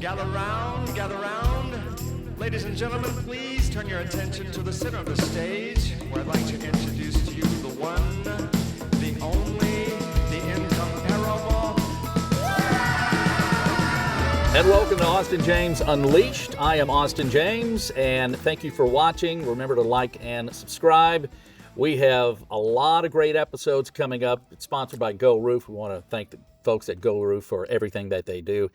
Gather round, gather round. Ladies and gentlemen, please turn your attention to the center of the stage, where I'd like to introduce to you the one, the only, the incomparable. And welcome to Austin James Unleashed. I am Austin James, and thank you for watching. Remember to like and subscribe. We have a lot of great episodes coming up. It's sponsored by Go Roof. We want to thank the folks at Go Roof for everything that they do.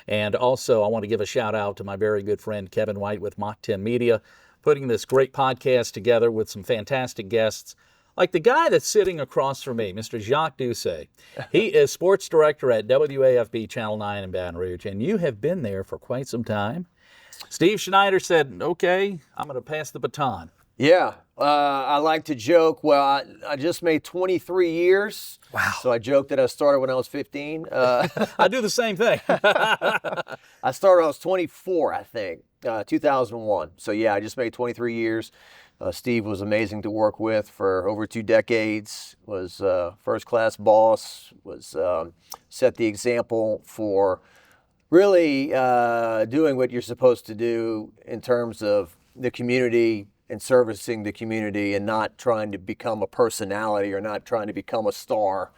And also, I want to give a shout out to my very good friend Kevin White with Mach 10 Media, putting this great podcast together with some fantastic guests, like the guy that's sitting across from me, Mr. Jacques Doucet. He is sports director at WAFB Channel 9 in Baton Rouge, and you have been there for quite some time. Steve Schneider said, okay, I'm going to pass the baton. Yeah, I like to joke. Well, I just made 23 years. Wow. So I joked that I started when I was 15. I do the same thing. I started when I was 24, I think, 2001. So yeah, I just made 23 years. Steve was amazing to work with for over 2 decades, was first-class boss, was set the example for really doing what you're supposed to do in terms of the community and servicing the community and not trying to become a personality or not trying to become a star.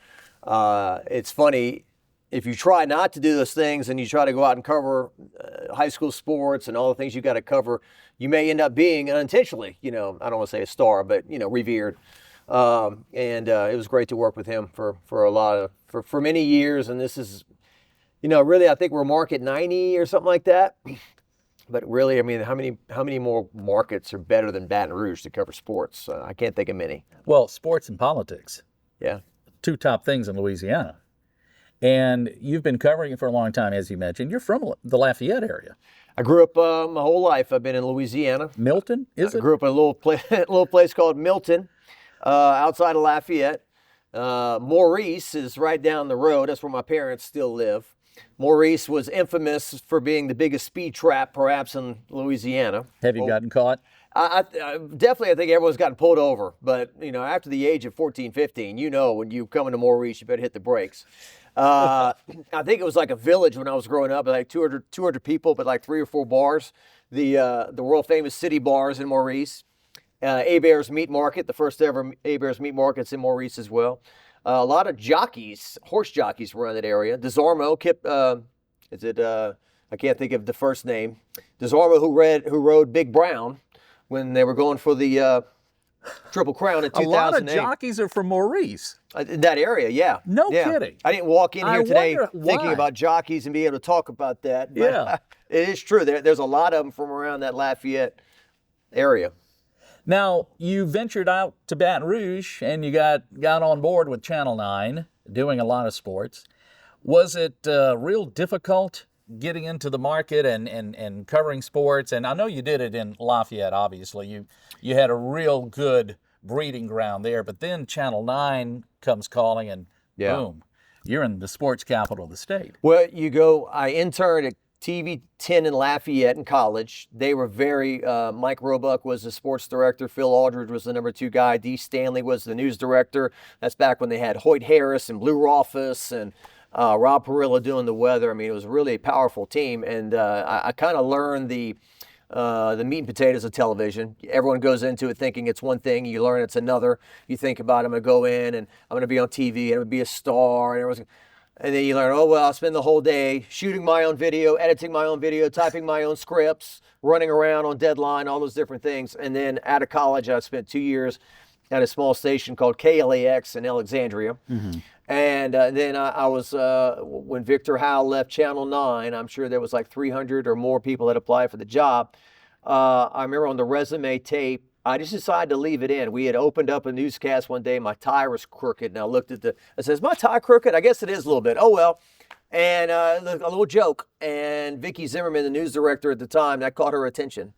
It's funny, if you try not to do those things and you try to go out and cover high school sports and all the things you got to cover, you may end up being unintentionally, I don't want to say a star, but, revered. And it was great to work with him for many years. And this is, really, I think we're market 90 or something like that. But really, I mean, how many more markets are better than Baton Rouge to cover sports? I can't think of many. Well, sports and politics. Yeah. 2 top things in Louisiana. And you've been covering it for a long time, as you mentioned. You're from the Lafayette area. I grew up my whole life. I've been in Louisiana. Milton, is it? I grew up in a little place called Milton, outside of Lafayette. Maurice is right down the road. That's where my parents still live. Maurice was infamous for being the biggest speed trap, perhaps, in Louisiana. Have you gotten caught? I definitely, I think everyone's gotten pulled over. But, after the age of 14, 15, when you come into Maurice, you better hit the brakes. I think it was like a village when I was growing up, like 200 people, but like 3 or 4 bars. The world famous city bars in Maurice. Hebert's Meat Market, the first ever Hebert's Meat Market's in Maurice as well. A lot of jockeys, horse jockeys were in that area. DeSarmo, I can't think of the first name. DeSarmo, who rode Big Brown when they were going for the Triple Crown in 2008. A lot of jockeys are from Maurice. In that area, yeah. No kidding. I didn't walk in here today thinking about jockeys and be able to talk about that. But yeah. It is true. There's a lot of them from around that Lafayette area. Now, you ventured out to Baton Rouge and you got on board with Channel 9, doing a lot of sports. Was it real difficult getting into the market and covering sports? And I know you did it in Lafayette, obviously. You had a real good breeding ground there, but then Channel 9 comes calling and boom, you're in the sports capital of the state. Well, I interned at TV 10 in Lafayette in college. They were Mike Roebuck was the sports director. Phil Aldridge was the number 2 guy. Dee Stanley was the news director. That's back when they had Hoyt Harris and Blue Rolfus and Rob Perillo doing the weather. I mean, it was really a powerful team. And I kind of learned the meat and potatoes of television. Everyone goes into it thinking it's one thing. You learn it's another. You think about, I'm going to go in and I'm going to be on TV and I'm going to be a star. And then you learn, I'll spend the whole day shooting my own video, editing my own video, typing my own scripts, running around on deadline, all those different things. And then out of college, I spent 2 years at a small station called KLAX in Alexandria. Mm-hmm. And then I was, when Victor Howell left Channel 9, I'm sure there was like 300 or more people that applied for the job. I remember on the resume tape, I just decided to leave it in. We had opened up a newscast one day. My tie was crooked, and I looked at I said, is my tie crooked? I guess it is a little bit. Oh, well. And a little joke. And Vicki Zimmerman, the news director at the time, that caught her attention.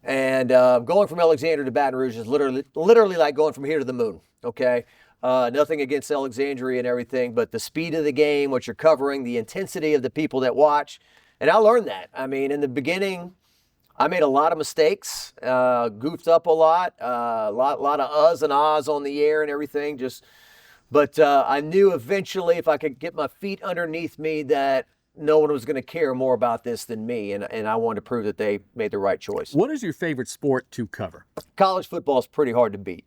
And going from Alexandria to Baton Rouge is literally like going from here to the moon, okay? Nothing against Alexandria and everything, but the speed of the game, what you're covering, the intensity of the people that watch. And I learned that. I mean, in the beginning, I made a lot of mistakes, goofed up a lot of uhs and ahs on the air and everything. But I knew eventually if I could get my feet underneath me that no one was going to care more about this than me, and I wanted to prove that they made the right choice. What is your favorite sport to cover? College football is pretty hard to beat.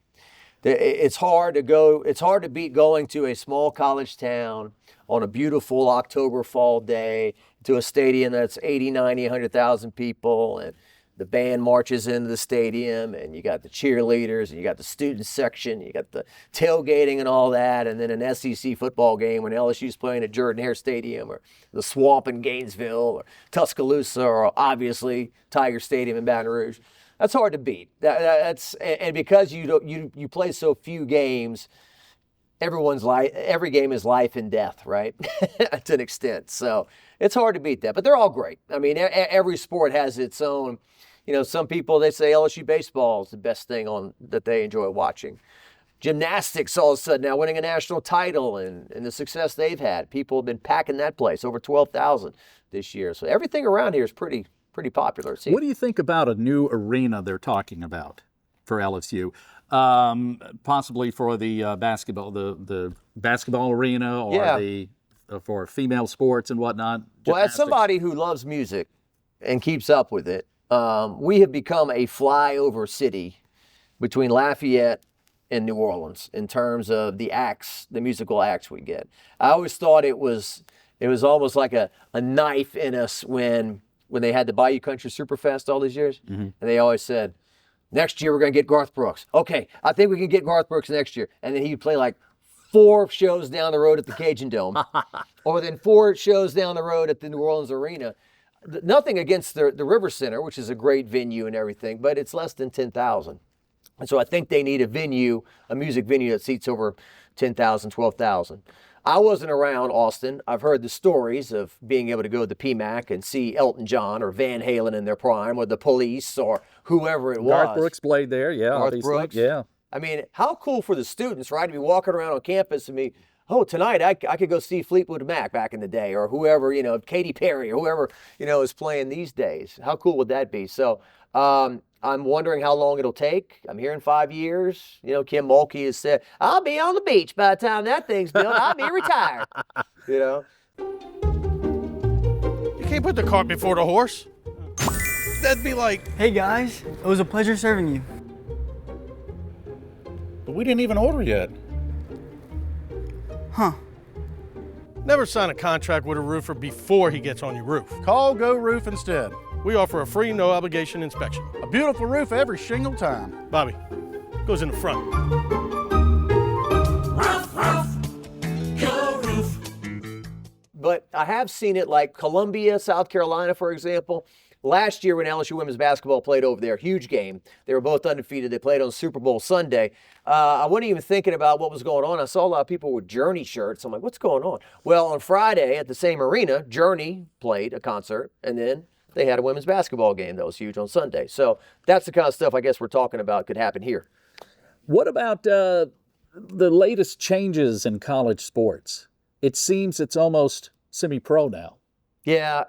It's hard to beat going to a small college town on a beautiful October fall day to a stadium that's 80, 90, 100,000 people, and the band marches into the stadium, and you got the cheerleaders, and you got the student section, you got the tailgating and all that, and then an SEC football game when LSU's playing at Jordan-Hare Stadium or the Swamp in Gainesville or Tuscaloosa or obviously Tiger Stadium in Baton Rouge. That's hard to beat. And because you play so few games, every game is life and death, right? To an extent. So it's hard to beat that, but they're all great. I mean, every sport has its own. Some people, they say LSU baseball is the best thing that they enjoy watching. Gymnastics, all of a sudden, now winning a national title and the success they've had. People have been packing that place, over 12,000 this year. So everything around here is pretty popular. What do you think about a new arena they're talking about for LSU? Possibly for the basketball, the basketball arena, or for female sports and whatnot. Well, as somebody who loves music and keeps up with it, we have become a flyover city between Lafayette and New Orleans in terms of the musical acts we get. I always thought it was almost like a knife in us when they had the Bayou Country Superfest all these years, and they always said, next year we're going to get Garth Brooks. Okay, I think we can get Garth Brooks next year. And then he'd play like 4 shows down the road at the Cajun Dome, or then 4 shows down the road at the New Orleans Arena. Nothing against the River Center, which is a great venue and everything, but it's less than 10,000. And so I think they need a music venue that seats over 10,000, 12,000. I wasn't around Austin. I've heard the stories of being able to go to the PMAC and see Elton John or Van Halen in their prime, or the Police, or whoever it was. Garth Brooks played there, yeah. Garth Brooks. Yeah. I mean, how cool for the students, right, to be walking around on campus and be, oh, tonight I could go see Fleetwood Mac back in the day, or whoever, Katy Perry, or whoever, is playing these days. How cool would that be? So I'm wondering how long it'll take. I'm hearing 5 years. Kim Mulkey has said, I'll be on the beach by the time that thing's built. I'll be retired. You can't put the cart before the horse. That'd be like... Hey guys, it was a pleasure serving you. But we didn't even order yet. Huh. Never sign a contract with a roofer before he gets on your roof. Call Go Roof instead. We offer a free, no-obligation inspection. A beautiful roof every shingle time. Bobby, goes in the front. Go Roof. But I have seen it like Columbia, South Carolina, for example. Last year when LSU women's basketball played over there, huge game. They were both undefeated. They played on Super Bowl Sunday. I wasn't even thinking about what was going on. I saw a lot of people with Journey shirts. I'm like, what's going on? Well, on Friday at the same arena, Journey played a concert, and then they had a women's basketball game that was huge on Sunday. So that's the kind of stuff I guess we're talking about could happen here. What about the latest changes in college sports? It seems it's almost semi-pro now. Yeah,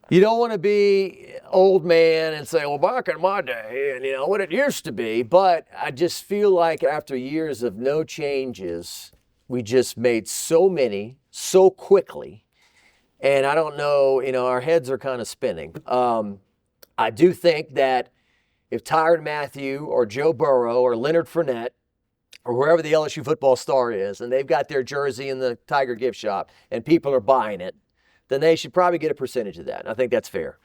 you don't want to be old man and say, well, back in my day, and what it used to be. But I just feel like after years of no changes, we just made so many so quickly. And I don't know, our heads are kind of spinning. I do think that if Tyrann Mathieu or Joe Burrow or Leonard Fournette or wherever the LSU football star is, and they've got their jersey in the Tiger gift shop and people are buying it, then they should probably get a percentage of that. And I think that's fair.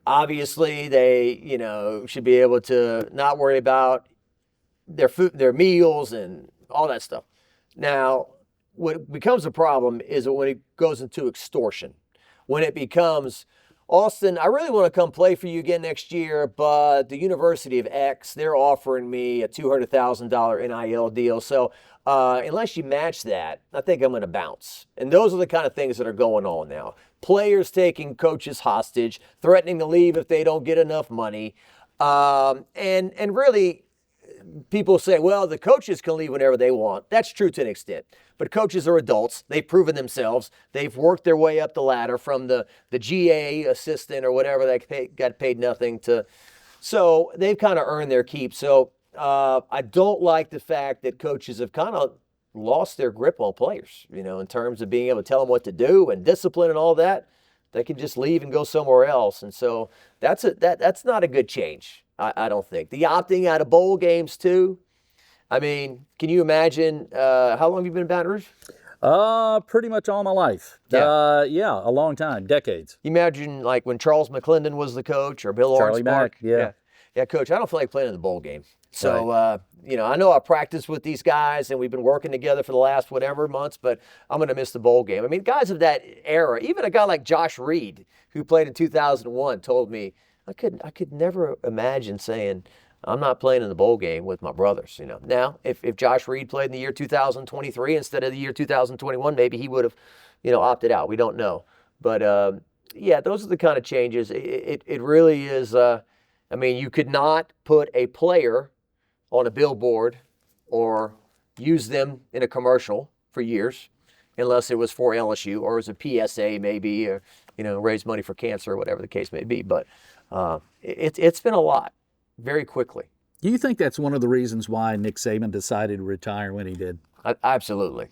Obviously, they, should be able to not worry about their food, their meals and all that stuff. Now, what becomes a problem is when it goes into extortion. When it becomes, Austin, I really want to come play for you again next year, but the University of X, they're offering me a $200,000 NIL deal. So unless you match that, I think I'm going to bounce. And those are the kind of things that are going on now. Players taking coaches hostage, threatening to leave if they don't get enough money. And really, people say, well, the coaches can leave whenever they want. That's true to an extent. But coaches are adults. They've proven themselves. They've worked their way up the ladder from the GA assistant or whatever that got paid nothing to. So they've kind of earned their keep. So I don't like the fact that coaches have kind of lost their grip on players, in terms of being able to tell them what to do and discipline and all that. They can just leave and go somewhere else. And so that's not a good change, I don't think. The opting out of bowl games, too. I mean, can you imagine, how long have you been in Baton Rouge? Pretty much all my life. Yeah. A long time, decades. You imagine, like, when Charles McClendon was the coach, or Bill Charlie Lawrence Park. Mack, yeah. Yeah, Coach, I don't feel like playing in the bowl game. So, Right. I know I practiced with these guys, and we've been working together for the last whatever months, but I'm going to miss the bowl game. I mean, guys of that era, even a guy like Josh Reed, who played in 2001, told me, I could never imagine saying, I'm not playing in the bowl game with my brothers. Now, if Josh Reed played in the year 2023 instead of the year 2021, maybe he would have, opted out. We don't know. But, those are the kind of changes. It really is. You could not put a player on a billboard or use them in a commercial for years unless it was for LSU or as a PSA maybe, or, raise money for cancer or whatever the case may be. But it's been a lot very quickly. Do you think that's one of the reasons why Nick Saban decided to retire when he did? Absolutely.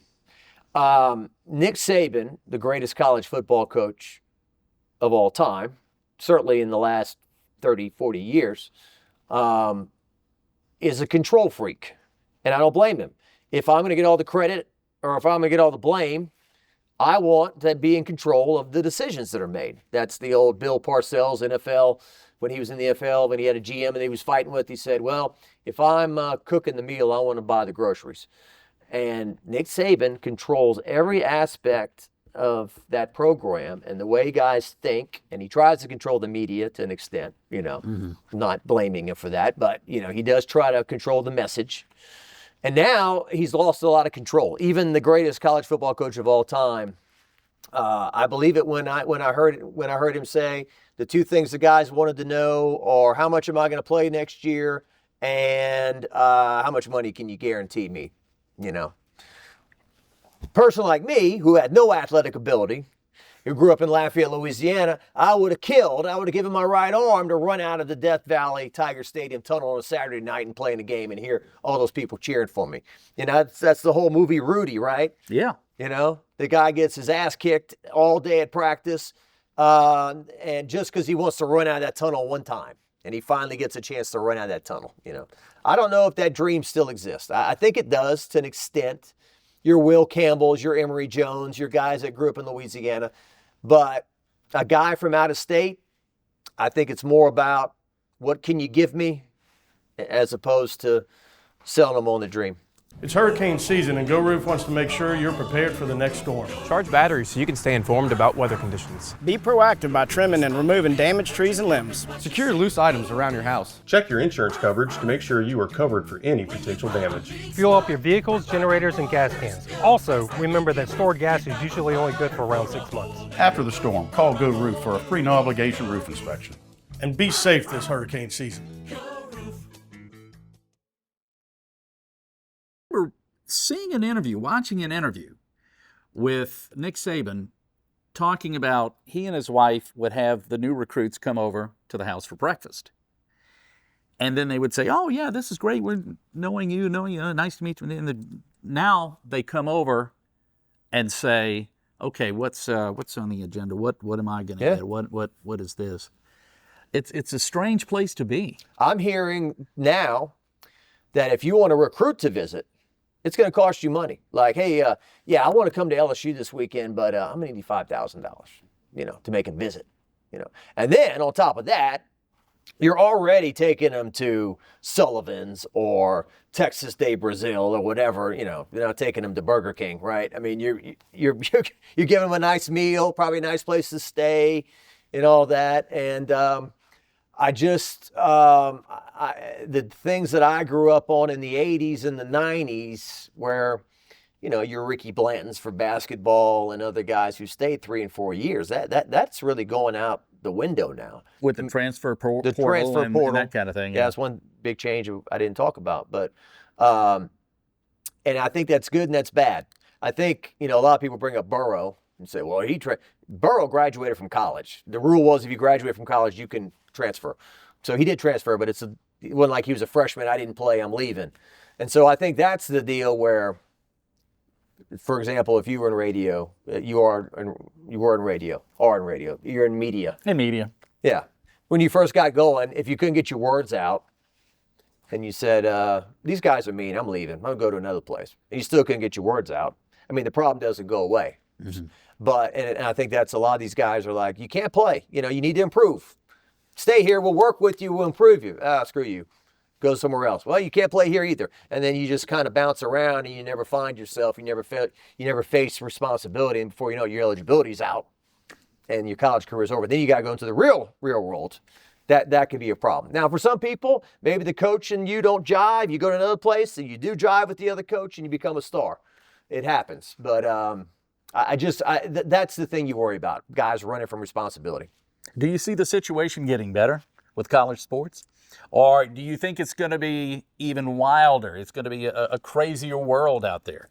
Nick Saban, the greatest college football coach of all time, certainly in the last 30, 40 years, is a control freak. And I don't blame him. If I'm going to get all the credit or if I'm going to get all the blame, I want to be in control of the decisions that are made. That's the old Bill Parcells, NFL, when he was in the NFL, when he had a GM and he was fighting with, he said, well, if I'm cooking the meal, I want to buy the groceries. And Nick Saban controls every aspect of that program and the way guys think, and he tries to control the media to an extent, not blaming him for that, but, he does try to control the message. And now he's lost a lot of control. Even the greatest college football coach of all time, I believe it when I heard him say the two things the guys wanted to know are how much am I going to play next year and how much money can you guarantee me, A person like me, who had no athletic ability, who grew up in Lafayette, Louisiana, I would have given my right arm to run out of the Death Valley Tiger Stadium tunnel on a Saturday night and play in a game and hear all those people cheering for me. That's the whole movie Rudy, right? Yeah. The guy gets his ass kicked all day at practice, and just because he wants to run out of that tunnel one time, and he finally gets a chance to run out of that tunnel. I don't know if that dream still exists. I think it does to an extent. Your Will Campbells, your Emory Jones, your guys that grew up in Louisiana. But a guy from out of state, I think it's more about what can you give me as opposed to selling them on the dream. It's hurricane season, and Go Roof wants to make sure you're prepared for the next storm. Charge batteries so you can stay informed about weather conditions. Be proactive by trimming and removing damaged trees and limbs. Secure loose items around your house. Check your insurance coverage to make sure you are covered for any potential damage. Fuel up your vehicles, generators, and gas cans. Also, remember that stored gas is usually only good for around 6 months. After the storm, call Go Roof for a free no-obligation roof inspection. And be safe this hurricane season. We're watching an interview with Nick Saban talking about he and his wife would have the new recruits come over to the house for breakfast. And then they would say, oh, yeah, this is great. We're knowing you, nice to meet you. And now they come over and say, okay, what's on the agenda? What am I going to get? What is this? It's a strange place to be. I'm hearing now that if you want a recruit to visit, it's going to cost you money. Like, hey, I want to come to LSU this weekend, but I'm going to need you $5,000, to make him visit, And then on top of that, you're already taking them to Sullivan's or Texas de Brazil or whatever, you're not taking them to Burger King, right? I mean, you're giving them a nice meal, probably a nice place to stay and all that. And the things that I grew up on in the 80s and the 90s where, your Ricky Blantons for basketball and other guys who stayed 3 and 4 years, that's really going out the window now. With the transfer portal and that kind of thing. Yeah, that's one big change I didn't talk about. But, and I think that's good and that's bad. I think, a lot of people bring up Burrow and say, well, Burrow graduated from college. The rule was if you graduate from college, you can transfer. So he did transfer, but it wasn't like he was a freshman. I didn't play. I'm leaving. And so I think that's the deal where for example, if you were in radio, you were in radio, you're in media. In media. Yeah. When you first got going, if you couldn't get your words out and you said, these guys are mean, I'm leaving, I'm going to go to another place, and you still couldn't get your words out, I mean, the problem doesn't go away. Mm-hmm. But, and I think that's a lot of these guys are like, you can't play, you need to improve. Stay here, we'll work with you, we'll improve you. Screw you. Go somewhere else. Well, you can't play here either. And then you just kind of bounce around and you never find yourself. You never face responsibility. And before you know it, your eligibility's out and your college career is over. Then you got to go into the real world. That could be a problem. Now, for some people, maybe the coach and you don't jive. You go to another place and you do jive with the other coach and you become a star. It happens. But that's the thing you worry about, guys running from responsibility. Do you see the situation getting better with college sports? Or do you think it's going to be even wilder? It's going to be a crazier world out there?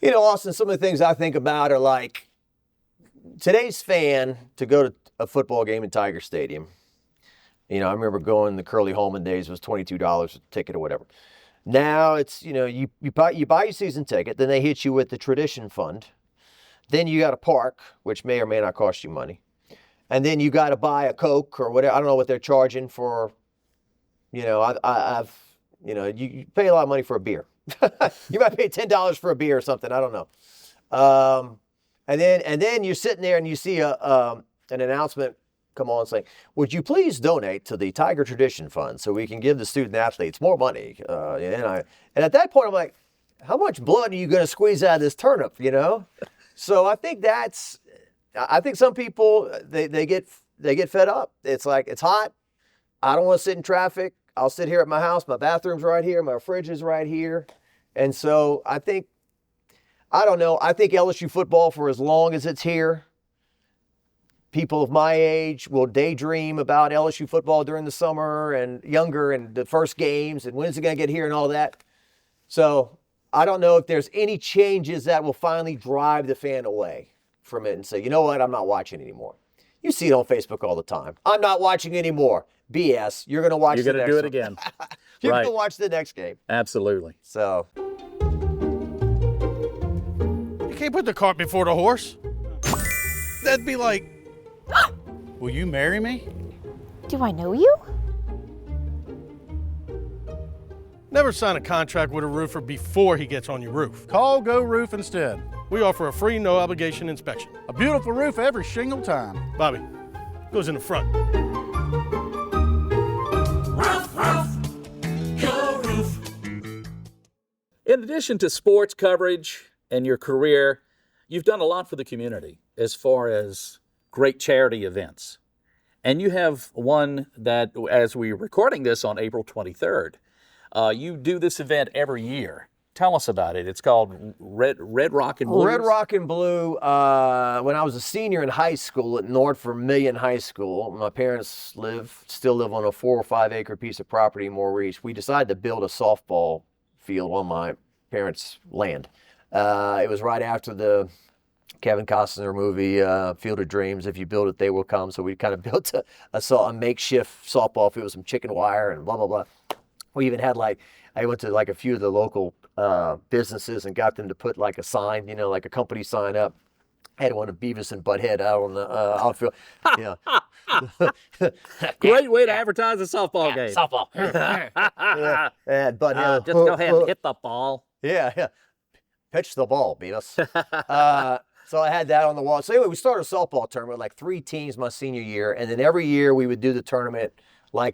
Austin, some of the things I think about are like today's fan to go to a football game in Tiger Stadium. I remember going the Curly Holman days, it was $22 a ticket or whatever. Now it's, you buy your season ticket, then they hit you with the tradition fund. Then you got to park, which may or may not cost you money. And then you got to buy a Coke or whatever. I don't know what they're charging for. You pay a lot of money for a beer. You might pay $10 for a beer or something. I don't know. And then you're sitting there and you see an announcement come on saying, "Would you please donate to the Tiger Tradition Fund so we can give the student athletes more money?" And at that point, I'm like, how much blood are you going to squeeze out of this turnip? So I think some people they get fed up. It's like, it's hot. I don't want to sit in traffic. I'll sit here at my house. My bathroom's right here. My fridge is right here. And so I think LSU football, for as long as it's here, people of my age will daydream about LSU football during the summer and younger and the first games and when's it going to get here and all that. So I don't know if there's any changes that will finally drive the fan away from it and say, you know what, I'm not watching anymore. You see it on Facebook all the time. I'm not watching anymore. BS. You're going to watch the next one. You're going to do it again. You're going to watch the next game. Absolutely. So. You can't put the cart before the horse. That'd be like, will you marry me? Do I know you? Never sign a contract with a roofer before he gets on your roof. Call Go Roof instead. We offer a free, no-obligation inspection. A beautiful roof every shingle time. Bobby, goes in the front. Go Roof. In addition to sports coverage and your career, you've done a lot for the community as far as great charity events. And you have one that, as we're recording this on April 23rd, you do this event every year. Tell us about it. It's called Red Rock and Blue. Red Rock and Blue. When I was a senior in high school at North Vermillion High School, my parents still live on a 4 or 5 acre piece of property in Maurice. We decided to build a softball field on my parents' land. It was right after the Kevin Costner movie, Field of Dreams. If you build it, they will come. So we kind of built a makeshift softball field with some chicken wire and blah, blah, blah. We even had I went to a few of the local businesses and got them to put a sign, like a company sign up. I had one of Beavis and Butthead out on the outfield. Great way to advertise a softball game. Softball. And Butthead. Just go ahead and hit the ball. Yeah. Pitch the ball, Beavis. So I had that on the wall. So anyway, we started a softball tournament, 3 teams my senior year. And then every year we would do the tournament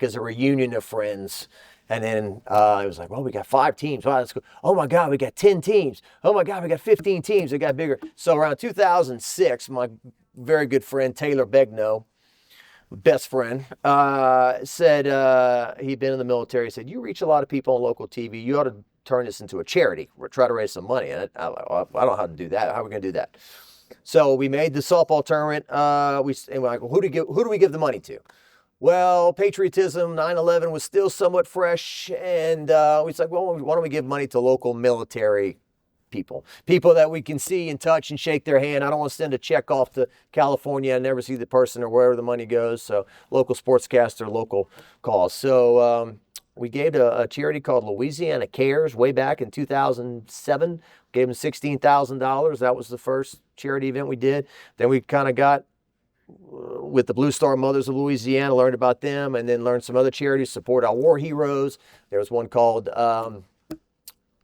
as a reunion of friends. And then it was we got 5 teams. Wow, let's go. Oh my God, we got 10 teams. Oh my God, we got 15 teams. It got bigger. So around 2006, my very good friend Taylor Begno, best friend, said he'd been in the military. He said, "You reach a lot of people on local TV. You ought to turn this into a charity. Or try to raise some money." And I don't know how to do that. How are we going to do that? So we made the softball tournament. We're like, well, who do we give the money to? Well, patriotism, 9/11 was still somewhat fresh, and we said, well, why don't we give money to local military people that we can see and touch and shake their hand. I don't want to send a check off to California and never see the person or wherever the money goes. So local sportscaster, local cause. So We gave to a charity called Louisiana Cares way back in 2007. Gave them $16,000. That was the first charity event we did. Then we kind of got with the Blue Star Mothers of Louisiana, learned about them, and then learned some other charities, support our war heroes. There was one called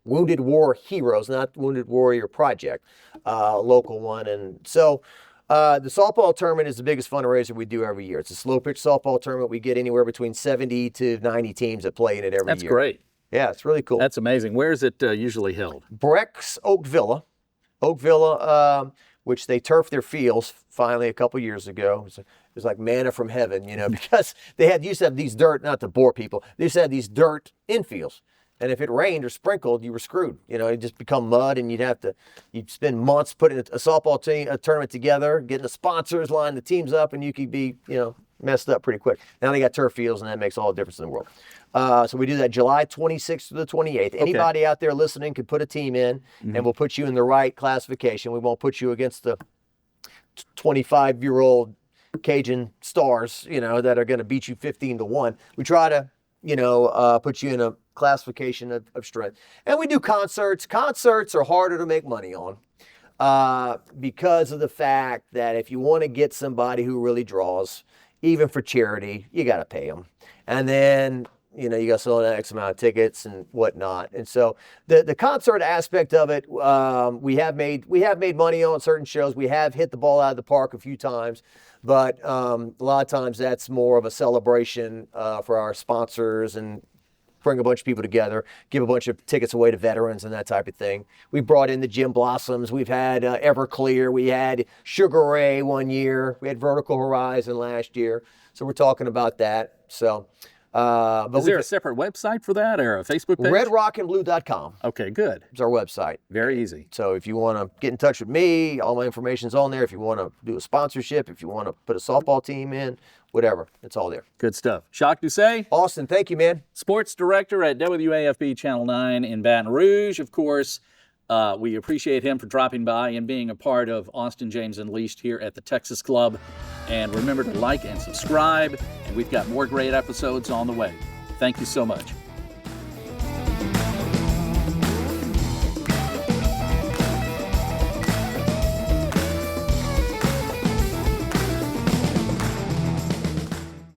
Wounded War Heroes, not Wounded Warrior Project, local one. And so the softball tournament is the biggest fundraiser we do every year. It's a slow pitch softball tournament. We get anywhere between 70 to 90 teams that play in it every year. That's great. Yeah, it's really cool. That's amazing. Where is it usually held? Breck's Oak Villa, which they turfed their fields finally a couple years ago. It was like manna from heaven, because they used to have these dirt, not to bore people, they used to have these dirt infields. And if it rained or sprinkled, you were screwed. It'd just become mud, and you'd spend months putting a softball tournament together, getting the sponsors, lining the teams up, and you could be, messed up pretty quick. Now they got turf fields, and that makes all the difference in the world. So we do that July 26th to the 28th. Anybody out there listening could put a team in, and we'll put you in the right classification. We won't put you against the 25-year-old Cajun stars, that are going to beat you 15-1. We try to, put you in a classification of strength. And we do concerts. Concerts are harder to make money on because of the fact that if you want to get somebody who really draws, even for charity, you got to pay them. And then, you got to sell an X amount of tickets and whatnot. And so the concert aspect of it, we have made money on certain shows. We have hit the ball out of the park a few times, but a lot of times that's more of a celebration for our sponsors and bring a bunch of people together, give a bunch of tickets away to veterans and that type of thing. We brought in the Jim Blossoms. We've had Everclear. We had Sugar Ray one year. We had Vertical Horizon last year. So we're talking about that. So, but is there a separate website for that or a Facebook page? RedRockandBlue.com. Okay, good. It's our website. Very easy. So if you want to get in touch with me, all my information's on there. If you want to do a sponsorship, if you want to put a softball team in, whatever, it's all there. Good stuff. Jacques Doucet. Austin, thank you, man. Sports director at WAFB Channel 9 in Baton Rouge, of course. We appreciate him for dropping by and being a part of Austin James Unleashed here at the Texas Club. And remember to like and subscribe. And we've got more great episodes on the way. Thank you so much.